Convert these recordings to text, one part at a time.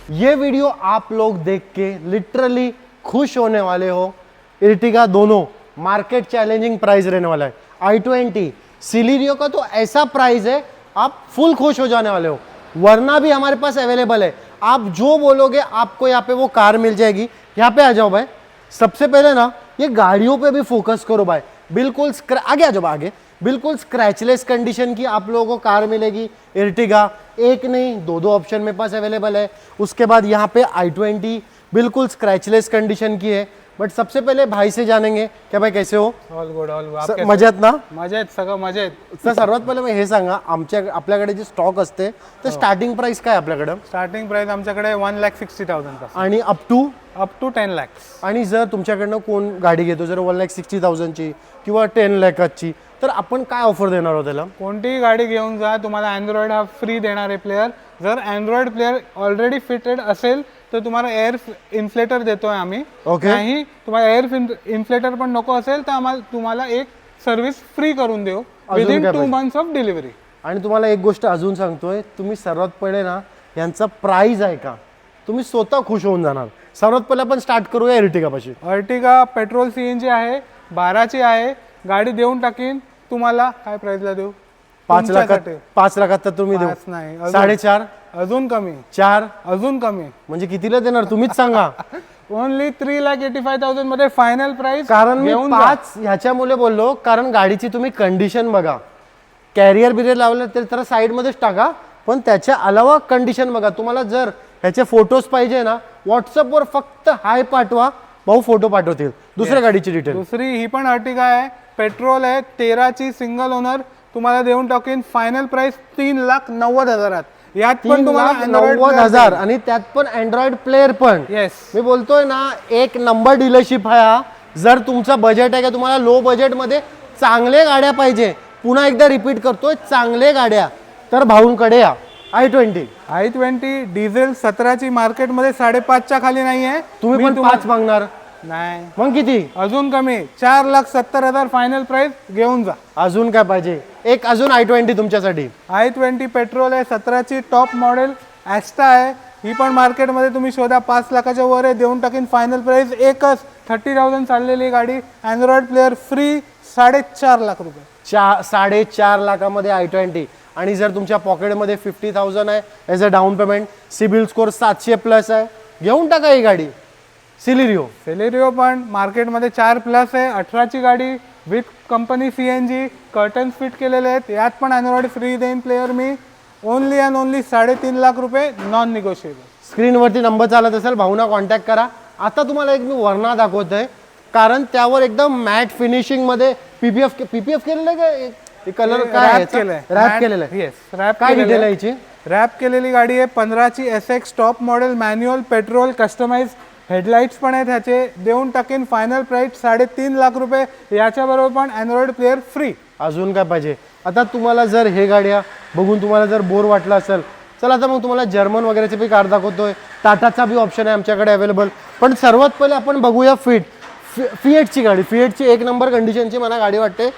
ये वीडियो आप लोग देख के लिटरली खुश होने वाले हो। इर्टिगा दोनों मार्केट चैलेंजिंग प्राइस रहने वाला है। i20 सिलेरियो का तो ऐसा प्राइस है आप फुल खुश हो जाने वाले हो। वरना भी हमारे पास अवेलेबल है, आप जो बोलोगे आपको यहाँ पे वो कार मिल जाएगी। यहाँ पे आ जाओ भाई। सबसे पहले ना ये गाड़ियों पे भी फोकस करो भाई। बिल्कुल आगे आ जाओ आगे। बिल्कुल स्क्रैचलेस कंडीशन की आप लोगों को कार मिलेगी। इर्टिगा एक नहीं दो ऑप्शन मेरे पास अवेलेबल है। उसके बाद यहाँ पे i20 बिल्कुल स्क्रैचलेस कंडीशन की है। बट सबसे पहले भाई से जानेंगे क्या भाई कैसे हो? ऑल गुड मजेत ना? मजेत सगळं मजेत. सर सर्वात पहिले मी हे सांगा आपल्याकडे जे स्टॉक असते ते स्टार्टिंग प्राइस काय आपल्याकडे? स्टार्टिंग प्राइस आमच्याकडे 1,60,000 आणि अप टू 10 lakhs. आणि जर तुमच्याकडनं कोण गाडी घेतो जर 1,60,000 ची किंवा 10 लाखाची तर आपण काय ऑफर देणार आहोत त्याला? कोणतीही गाडी घेऊन जा, तुम्हाला अँड्रॉइड हा फ्री देणार आहे प्लेअर. जर अँड्रॉइड प्लेअर ऑलरेडी फिटेड असेल तर तुम्हाला एअर इन्फ्लेटर देतोय आम्ही. ओके. नाही तुम्हाला एअर इन्फ्लेटर पण नको असेल तर तुम्हाला एक सर्व्हिस फ्री करून देऊ विदिन 2 months ऑफ डिलिव्हरी. आणि तुम्हाला एक गोष्ट अजून सांगतोय, तुम्ही सर्वात पहिले ना यांचा प्राइस आहे का तुम्ही स्वतः खुश होऊन जाणार. सर्वात पहिले आपण स्टार्ट करूया इर्टिगा पाशी. अर्टिगा पेट्रोल सीएनजी आहे, 12ची आहे. गाडी देऊन टाकीन तुम्हाला. काय प्राइसला देऊ? 5 लाखात तर तुम्ही देऊ. 5 नाही, 4.5 अजून कमी, 4 अजून कमी. म्हणजे कितीला देणार तुम्हीच सांगा. ओनली 3,85,000 मध्ये फायनल प्राइस. कारण मी 5 ह्याच्यामुळे बोललो कारण गाडीची तुम्ही कंडिशन बघा. कॅरियर बिरियर लावलं तर साईड मध्येच टाका, पण त्याच्या अलावा कंडिशन बघा. तुम्हाला जर ह्याचे फोटोज पाहिजे ना व्हॉट्सअपवर फक्त हाय पाठवा, भाऊ फोटो पाठवतील. दुसऱ्या गाडीची डिटेल. दुसरी ही पण अर्टिगा आहे, पेट्रोल आहे, 13ची सिंगल ओनर. तुम्हाला देऊन टाकेन फायनल प्राइस 3,90,000. यात पण तुम्हाला 3,90,000 आणि त्यात पण अँड्रॉइड प्लेअर पण. येस, मी बोलतोय ना एक नंबर डीलरशिप आहे हा. जर तुमचा बजेट आहे का तुम्हाला लो बजेट मध्ये चांगले गाड्या पाहिजे, पुन्हा एकदा रिपीट करतोय चांगले गाड्या, तर भाऊंकडे या. i20 डिझेल 17ची मार्केटमध्ये 5.5च्या खाली नाहीये. तुम्ही पण 5 मागणार? नाही, मग किती? अजून कमी 4,70,000 फायनल प्राइस. घेऊन जा. अजून काय पाहिजे? एक अजून i20 तुमच्यासाठी. i20 पेट्रोल आहे, 17ची टॉप मॉडेल ॲस्टा आहे. ही पण मार्केटमध्ये तुम्ही शोधा, 5 लाखाच्या वर आहे. देऊन टाकीन फायनल प्राइस एकच 30,000 चाललेली गाडी. अँड्रॉइड प्लेअर फ्री 4.5 लाख रुपये. 4.5 लाखामध्ये i20. आणि जर तुमच्या पॉकेटमध्ये 50,000 आहे as a down payment, CIBIL score 700+ आहे, घेऊन टाका ही गाडी. सिलेरियो पण मार्केटमध्ये 4+ आहे. 18ची गाडी with company CNG, curtains fit केलेले आहेत. यात पण अँड्रॉइड फ्री देईन player me. Only and only 3.5 lakh रुपये, नॉन निगोशिएबल. स्क्रीनवरती नंबर चालत असेल, भाऊना कॉन्टॅक्ट करा. आता तुम्हाला एक मी वरना दाखवतोय कारण त्यावर एकदम मॅट फिनिशिंग मध्ये पीपीएफ केलेलं आहे का? कलर काय रॅप केलेलं आहे? Yes, rap. काय डिटेल आहे याची? रॅप केलेली गाडी आहे. 15ची SX top model, manual, petrol, customise headlights पण आहेत ह्याचे. देऊन टाकेन फायनल प्राइस 3.5 लाख रुपये. याच्याबरोबर पण अँड्रॉइड प्लेअर फ्री. अजून काय पाहिजे? आता तुम्हाला जर हे गाड्या बघून तुम्हाला जर बोर वाटलं असेल, चला आता मग तुम्हाला जर्मन वगैरेचे बी कार दाखवतोय. टाटाचा बी ऑप्शन आहे आमच्याकडे अवेलेबल. पण सर्वात पहिले आपण बघूया फिएटची गाडी. फिएटची एक नंबर कंडिशनची मला गाडी वाटते.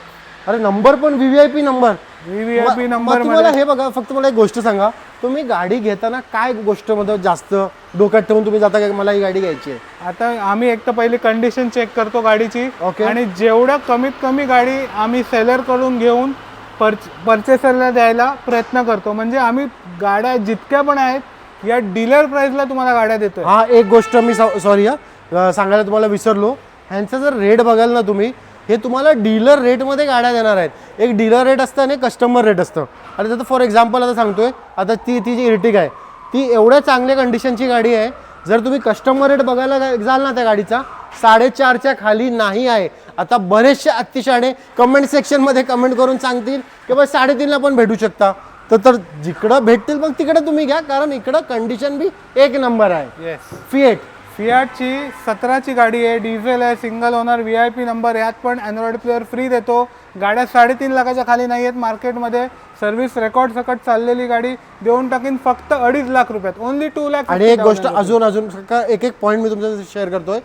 अरे नंबर पण व्हीव्हीआयपी नंबर. नंबर. तुम्हाला हे बघा, फक्त मला एक गोष्ट सांगा, तुम्ही गाडी घेताना काय गोष्ट मध्ये जास्त डोक्यात ठेवून तुम्ही जाता का मला ही गाडी घ्यायची आहे? आता आम्ही एक तर पहिली कंडिशन चेक करतो गाडीची. ओके. आणि जेवढं कमीत कमी गाडी आम्ही सेलर कडून घेऊन परचेसरला द्यायला प्रयत्न करतो. म्हणजे आम्ही गाड्या जितक्या पण आहेत या डीलर प्राइसला तुम्हाला गाड्या देतोय. हा एक गोष्ट मी सॉरी सांगायला तुम्हाला विसरलो. ह्यांचा जर रेट बघाल ना तुम्ही, हे तुम्हाला डीलर रेटमध्ये गाड्या देणार आहेत. एक डीलर रेट असतं आणि कस्टमर रेट असतं. आणि त्याचं फॉर एक्झाम्पल आता सांगतोय, आता ती जी इर्टिगा आहे ती एवढ्या चांगल्या कंडिशनची गाडी आहे. जर तुम्ही कस्टमर रेट बघायला जाल ना त्या गाडीचा 4.5च्या खाली नाही आहे. आता बरेचसे अतिशहाणे कमेंट सेक्शनमध्ये कमेंट करून सांगतील की बस 3.5ला पण भेटू शकता. तर जिकडं भेटतील मग तिकडे तुम्ही घ्या, कारण इकडं कंडिशन बी एक नंबर आहे. येस, फियाटची 17ची गाडी आहे, डिझेल आहे, सिंगल ओनर, VIP नंबर. यात पण अँड्रॉइड प्लेअर फ्री देतो. गाड्या 3.5 लाखाच्या खाली नाही आहेत मार्केटमध्ये. सर्व्हिस रेकॉर्ड सकट चाललेली गाडी देऊन टाकीन फक्त 2.5 लाख रुपयात. ओनली 2 लाख. आणि एक गोष्ट अजून एक एक पॉईंट मी तुमच्या शेअर करतोय.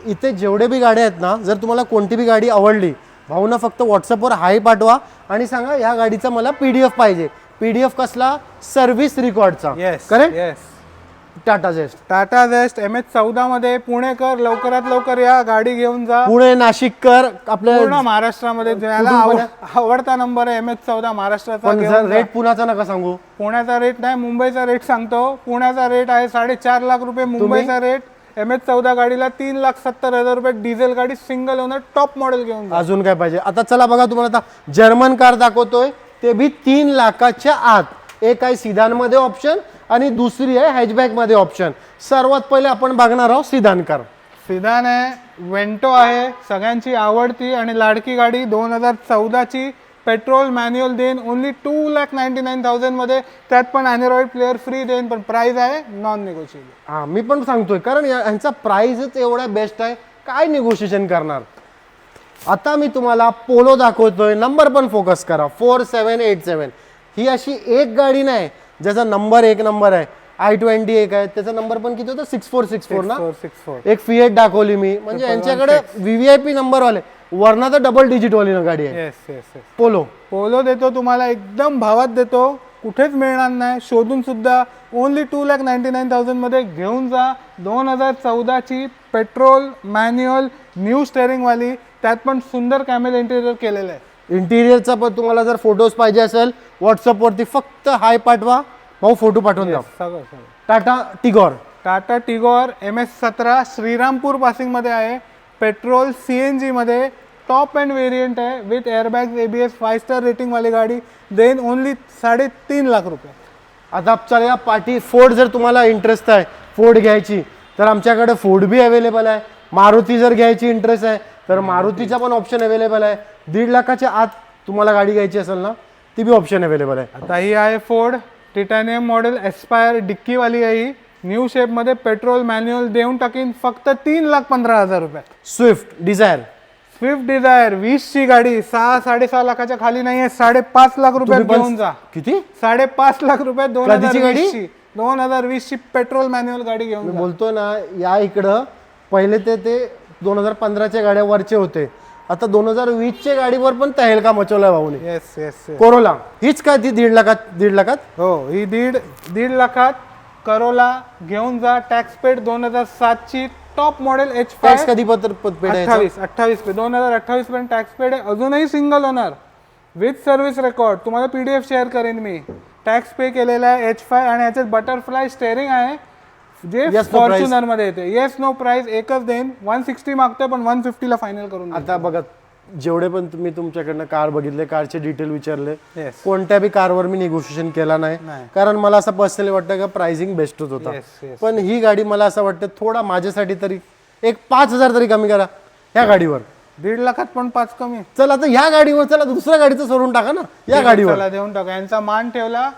इथे जेवढे बी गाड्या आहेत ना, जर तुम्हाला कोणती बी गाडी आवडली, भाऊना फक्त व्हॉट्सअपवर हाय पाठवा आणि सांगा ह्या गाडीचा मला PDF पाहिजे. PDF कसला? सर्व्हिस रेकॉर्डचा. Yes correct. Yes. Tata Zest. Tata Zest MS14 मध्ये पुणेकर लवकरात लवकर या, गाडी घेऊन जा. पुणे, नाशिककर आपल्या पूर्ण महाराष्ट्रामध्ये ज्याला आवडता नंबर आहे MS14 महाराष्ट्राचा. पण जर रेट पुण्याचा नका सांगू. पुण्याचा रेट नाही, मुंबईचा रेट सांगतो. पुण्याचा रेट आहे 4.5 लाख रुपये. मुंबईचा रेट MS14 गाडीला 3,70,000 रुपये. डिझेल गाडी, सिंगल ओनर, टॉप मॉडेल घेऊन जा. अजून काय पाहिजे? आता चला बघा, तुम्हाला आता जर्मन कार दाखवतोय, ते भी 3 लाखाच्या आत. एक आहे सिदान मध्ये ऑप्शन आणि दुसरी आहे हॅचबॅक मध्ये ऑप्शन. सर्वात पहिले आपण बघणार आहोत सिदान कार. सिदान आहे, वेंटो आहे, सगळ्यांची आवडती आणि लाडकी गाडी. 2014ची पेट्रोल मॅन्युअल देईन ओनली 2,99,000 मध्ये. त्यात पण अँड्रॉइड प्लेअर फ्री देईन, पण प्राइस आहे नॉन निगोशिएबल. हा, मी पण सांगतोय, कारण यांचा प्राइसच एवढा बेस्ट आहे, काय निगोशिएशन करणार. आता मी तुम्हाला पोलो दाखवतोय. नंबर पण फोकस करा, 4787. ही अशी एक गाडी नाही ज्याचा नंबर एक नंबर आहे. i20 एक आहे, त्याचा नंबर पण किती होता? 6464 ना. 464. एक फिएट दाखवली मी, म्हणजे यांच्याकडे VVIP नंबर वाले, वरना तर डबल डिजिट वाली ना गाडी आहे. Yes yes yes. Polo. Polo देतो तुम्हाला, एकदम भावात देतो, कुठेच मिळणार नाही शोधून सुद्धा. ओनली 2,99,000 मध्ये घेऊन जा. 2014ची पेट्रोल मॅन्युअल न्यू स्टेअरिंग वाली, त्यात पण सुंदर कॅमेल इंटेरियर केलेलं आहे. इंटिरियरचा पण तुम्हाला जर फोटोज पाहिजे असेल, व्हॉट्सअपवरती फक्त हाय पाठवा, भाऊ फोटो पाठवून द्या. सगळं सगळं. टाटा टिगॉर. टाटा टिगॉर MS17 श्रीरामपूर पासिंग मध्ये आहे. पेट्रोल CNG मध्ये टॉप अँड व्हेरियंट आहे, with airbag, ABS, 5 star rating वाली गाडी देन ओनली 3.5 लाख रुपये. आता चला पार्टी फोर्ड, जर तुम्हाला इंटरेस्ट आहे फोर्ड घ्यायची तर आमच्याकडे फोर्ड बी अवेलेबल आहे. मारुती जर घ्यायची इंटरेस्ट आहे तर मारुतीचा पण ऑप्शन अवेलेबल आहे. 1.5 लाखाच्या आत तुम्हाला गाडी घ्यायची असेल ना, ती बी ऑप्शन अवेलेबल आहे. आता ही आहे फोर्ड टिटॅनियम मॉडेल एस्पायर, डिक्कीवाली आहे ही, न्यू शेपमध्ये, पेट्रोल मॅन्युअल देऊन टाकीन फक्त 3,15,000 रुपये. Swift Dzire. स्विफ्ट डिझायर 20ची गाडी 6-6.5 लाखाच्या खाली नाही आहे. 5.5 लाख रुपयात घेऊन जा. किती? 5.5 लाख रुपये. कधीची गाडी? 2020ची पेट्रोल मॅन्युअल गाडी घेऊन जा. बोलतो ना, या इकडं पहिले ते 2015च्या गाड्या वरचे होते, आता 2020च्या गाडीवर पण तहेलका मचवलाय भाऊने. Yes yes. कोरोला हीच काय ती 1.5 लाखात? हो, ही दीड लाखात करोला घेऊन जा. टॅक्स पेड 2007ची टॉप मॉडेल H5. टॅक्स कधी पेड आहे? 28 पे 2028 पर्यंत टॅक्स पेड आहे. अजूनही सिंगल ओनर विथ सर्व्हिस रेकॉर्ड. तुम्हाला PDF शेअर करेन मी. टॅक्स पे केलेला आहे H5 आणि याच्यात बटरफ्लाय स्टेअरिंग आहे, जे फॉर्च्युनर मध्ये येते. येस नो प्राइस एकच देईन. 160 मागतोय, पण 150 ला फायनल करून. आता बघा, जेवढे पण तुम्ही तुमच्याकडनं कार बघितले, कारचे डिटेल विचारले, Yes. कोणत्या बी कारवर मी निगोशिएशन केला नाही, कारण मला असं पर्सनली वाटतं का प्राइसिंग बेस्टच होता. पण ही गाडी मला असं वाटतं थोडा माझ्यासाठी तरी एक 5,000 तरी कमी करा ह्या गाडीवर. 1.5 लाखात पण 5 कमी. चला आता ह्या गाडीवर, चला दुसऱ्या गाडीचं सोडून टाका ना, या गाडीवर देऊन टाका. यांचा मान ठेवला,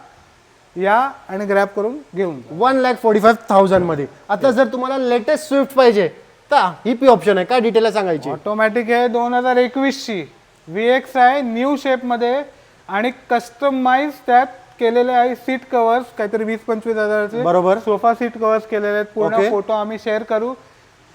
या आणि ग्रॅब करून घेऊन जा. 1,45,000 मध्ये. आता जर तुम्हाला लेटेस्ट स्विफ्ट पाहिजे तर ही पी ऑप्शन आहे. काय डिटेल आहे सांगायची? ऑटोमॅटिक आहे, 2021ची VX आहे, न्यू शेप मध्ये आणि कस्टमाइज त्यात केलेले आहे. सीट कव्हर्स काहीतरी 20-25 हजाराचे, बरोबर. सोफा सीट कव्हर्स केलेले आहेत. पूर्ण फोटो आम्ही शेअर करू.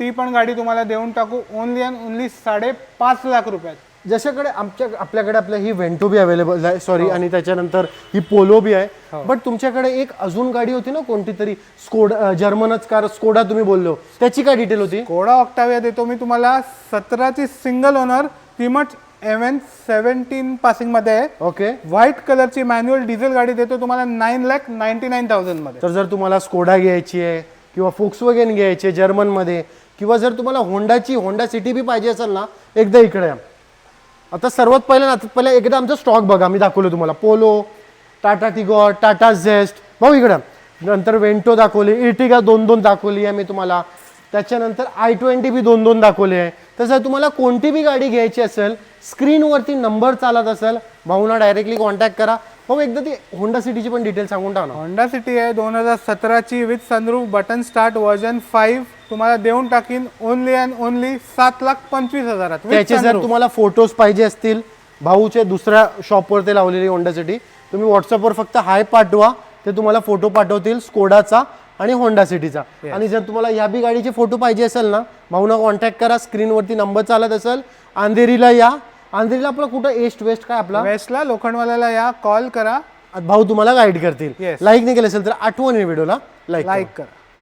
ती पण गाडी तुम्हाला देऊन टाकू ओनली अँड ओनली 5.5 लाख रुपयात. जशाकडे आपल्याकडे आपलं ही वेंटो बी अवेलेबल आहे, सॉरी, आणि त्याच्यानंतर ही पोलो बी आहे. बट तुमच्याकडे एक अजून गाडी होती ना कोणती तरी, स्कोडा, जर्मनच कार, स्कोडा तुम्ही बोललो, त्याची काय डिटेल होती? स्कोडा ऑक्टाविया देतो मी तुम्हाला. 17ची सिंगल ओनर, किंमत MN17 पासिंग मध्ये आहे. ओके. व्हाईट कलरची मॅन्युअल डिझेल गाडी देतो तुम्हाला 9,99,000 मध्ये. तर जर तुम्हाला स्कोडा घ्यायची आहे किंवा फोक्सवॅगन घ्यायची आहे जर्मन मध्ये, किंवा जर तुम्हाला होंडा सिटी बी पाहिजे असेल ना, एकदा इकडे या. आता सर्वात पहिलं एकदा आमचा स्टॉक बघा, मी दाखवलं तुम्हाला. पोलो, टाटा टिगॉर, टाटा झेस्ट, भाऊ इकडं. नंतर वेंटो दाखवली, इर्टिगा 2-2 दाखवली आहे मी तुम्हाला. त्याच्यानंतर i20 बी 2-2 दाखवले आहे. तसं तुम्हाला कोणती बी गाडी घ्यायची असेल, स्क्रीनवरती नंबर चालत असेल, भाऊना डायरेक्टली कॉन्टॅक्ट करा. हो एकदा ती होंडा सिटीची पण डिटेल सांगून टाक ना. होंडा सिटी आहे 2017ची with sunroof button start version 5 तुम्हाला देऊन टाकीन ओनली अँड ओनली 7,25,000 त्याचे जर तुम्हाला फोटोज पाहिजे असतील भाऊचे दुसऱ्या शॉपवर ते लावलेली होंडा सिटी, तुम्ही व्हॉट्सअपवर फक्त हाय पाठवा, ते तुम्हाला फोटो पाठवतील स्कोडाचा आणि होंडा सिटीचा. आणि जर तुम्हाला ह्या बी गाडीचे फोटो पाहिजे असेल ना, भाऊना कॉन्टॅक्ट करा, स्क्रीनवरती नंबर चालत असेल. अंधेरीला या. अंधेरीला आपला कुठं ईस्ट वेस्ट काय आपला वेस्टला लोखंडवाल्याला या, कॉल करा, भाऊ तुम्हाला गाईड करतील. Yes. लाईक नाही केलं असेल तर आठवण व्हिडिओला लाईक लाईक करा.